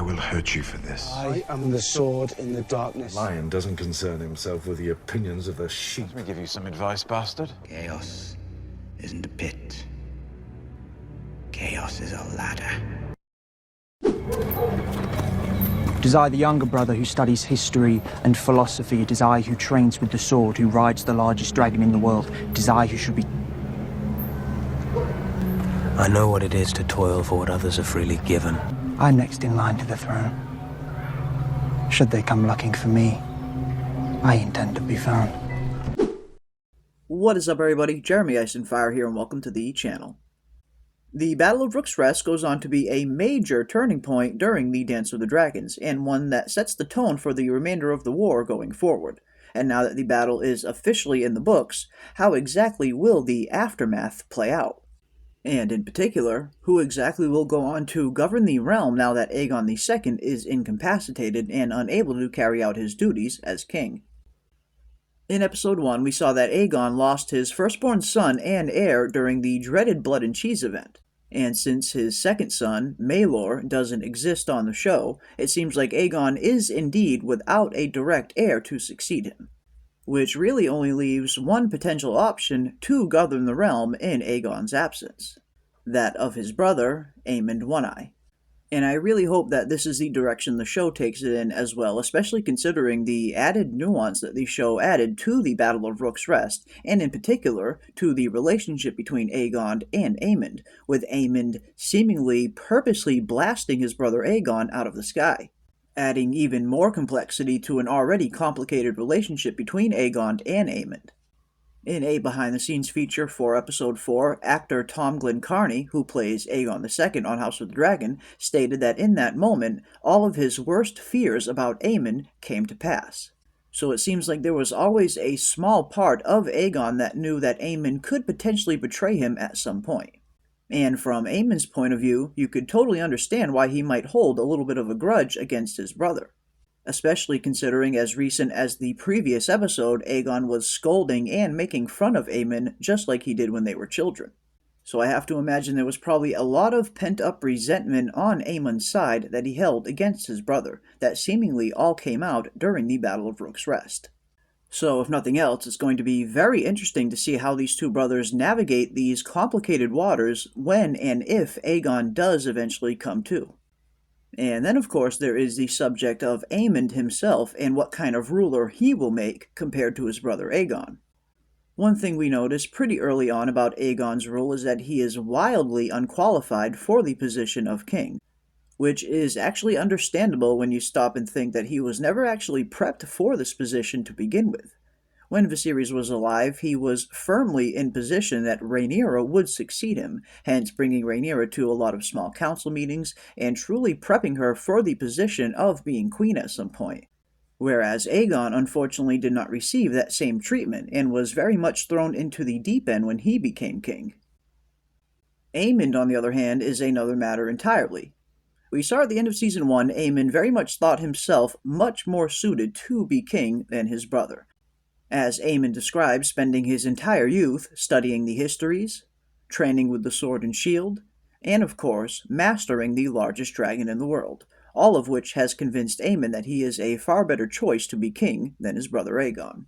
will hurt you for this. I am the sword in the darkness. Lion doesn't concern himself with the opinions of the sheep. Let me give you some advice, bastard. Chaos isn't a pit. Chaos is a ladder. It is I, the younger brother, who studies history and philosophy. It is I who trains with the sword, who rides the largest dragon in the world. It is I who should be... I know what it is to toil for what others are freely given. I'm next in line to the throne. Should they come looking for me, I intend to be found. What is up, everybody? Jeremy Icenfire here, and welcome to the channel. The Battle of Rooks Rest goes on to be a major turning point during the Dance of the Dragons, and one that sets the tone for the remainder of the war going forward. And now that the battle is officially in the books, how exactly will the aftermath play out? And in particular, who exactly will go on to govern the realm now that Aegon II is incapacitated and unable to carry out his duties as king? In episode 1, we saw that Aegon lost his firstborn son and heir during the dreaded Blood and Cheese event. And since his second son, Maelor, doesn't exist on the show, it seems like Aegon is indeed without a direct heir to succeed him. Which really only leaves one potential option to govern the realm in Aegon's absence. That of his brother, Aemond One-Eye. And I really hope that this is the direction the show takes it in as well, especially considering the added nuance that the show added to the Battle of Rooks Rest, and in particular to the relationship between Aegon and Aemond, with Aemond seemingly purposely blasting his brother Aegon out of the sky, adding even more complexity to an already complicated relationship between Aegon and Aemond. In a behind-the-scenes feature for Episode 4, actor Tom Glencarney, who plays Aegon II on House of the Dragon, stated that in that moment, all of his worst fears about Aemond came to pass. So it seems like there was always a small part of Aegon that knew that Aemond could potentially betray him at some point. And from Aemond's point of view, you could totally understand why he might hold a little bit of a grudge against his brother. Especially considering as recent as the previous episode, Aegon was scolding and making fun of Aemond just like he did when they were children. So I have to imagine there was probably a lot of pent-up resentment on Aemond's side that he held against his brother, that seemingly all came out during the Battle of Rooks Rest. So if nothing else, it's going to be very interesting to see how these two brothers navigate these complicated waters when and if Aegon does eventually come to. And then, of course, there is the subject of Aemond himself and what kind of ruler he will make compared to his brother Aegon. One thing we notice pretty early on about Aegon's rule is that he is wildly unqualified for the position of king, which is actually understandable when you stop and think that he was never actually prepped for this position to begin with. When Viserys was alive, he was firmly in position that Rhaenyra would succeed him, hence bringing Rhaenyra to a lot of small council meetings and truly prepping her for the position of being queen at some point. Whereas Aegon unfortunately did not receive that same treatment and was very much thrown into the deep end when he became king. Aemond, on the other hand, is another matter entirely. We saw at the end of Season 1, Aemond very much thought himself much more suited to be king than his brother, as Aemond describes spending his entire youth studying the histories, training with the sword and shield, and of course, mastering the largest dragon in the world, all of which has convinced Aemond that he is a far better choice to be king than his brother Aegon.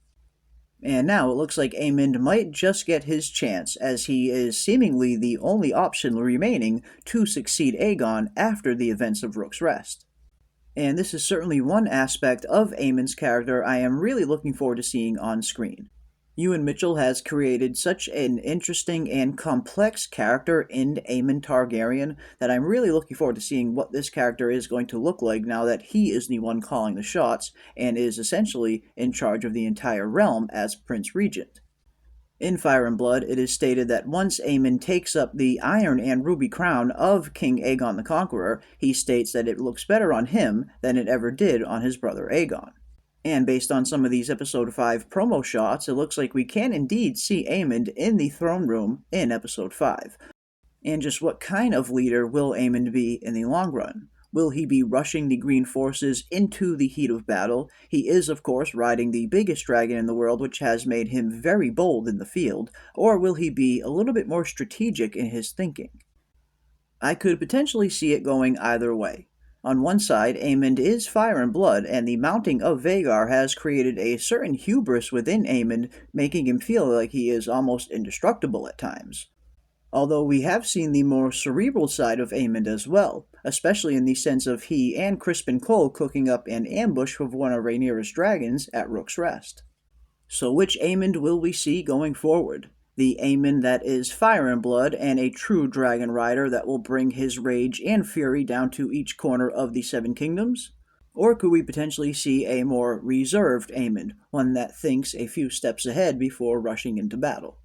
And now it looks like Aemond might just get his chance, as he is seemingly the only option remaining to succeed Aegon after the events of Rooks Rest. And this is certainly one aspect of Aemond's character I am really looking forward to seeing on screen. Ewan Mitchell has created such an interesting and complex character in Aemond Targaryen that I'm really looking forward to seeing what this character is going to look like now that he is the one calling the shots and is essentially in charge of the entire realm as Prince Regent. In Fire and Blood, it is stated that once Aemond takes up the Iron and Ruby crown of King Aegon the Conqueror, he states that it looks better on him than it ever did on his brother Aegon. And based on some of these Episode 5 promo shots, it looks like we can indeed see Aemond in the throne room in Episode 5. And just what kind of leader will Aemond be in the long run? Will he be rushing the green forces into the heat of battle? He is, of course, riding the biggest dragon in the world, which has made him very bold in the field. Or will he be a little bit more strategic in his thinking? I could potentially see it going either way. On one side, Aemond is fire and blood, and the mounting of Vhagar has created a certain hubris within Aemond, making him feel like he is almost indestructible at times. Although we have seen the more cerebral side of Aemond as well, especially in the sense of he and Crispin Cole cooking up an ambush of one of Rhaenyra's dragons at Rooks Rest. So which Aemond will we see going forward? The Aemond that is fire and blood and a true dragon rider that will bring his rage and fury down to each corner of the Seven Kingdoms? Or could we potentially see a more reserved Aemond, one that thinks a few steps ahead before rushing into battle?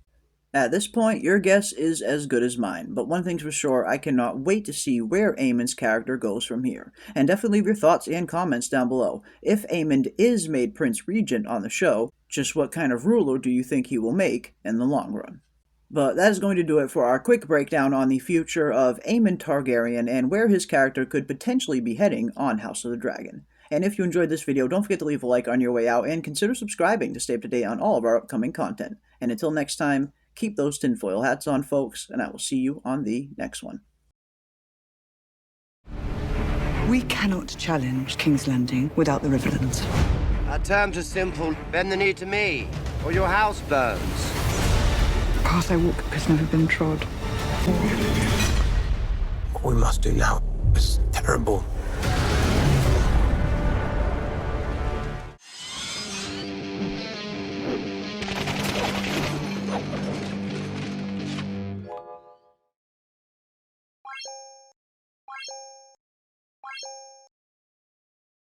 At this point, your guess is as good as mine, but one thing's for sure, I cannot wait to see where Aemond's character goes from here. And definitely leave your thoughts and comments down below. If Aemond is made Prince Regent on the show, just what kind of ruler do you think he will make in the long run? But that is going to do it for our quick breakdown on the future of Aemond Targaryen and where his character could potentially be heading on House of the Dragon. And if you enjoyed this video, don't forget to leave a like on your way out and consider subscribing to stay up to date on all of our upcoming content. And until next time, keep those tinfoil hats on, folks, and I will see you on the next one. We cannot challenge King's Landing without the Riverlands. Our terms are simple. Bend the knee to me, or your house burns. The path I walk has never been trod. What we must do now is terrible.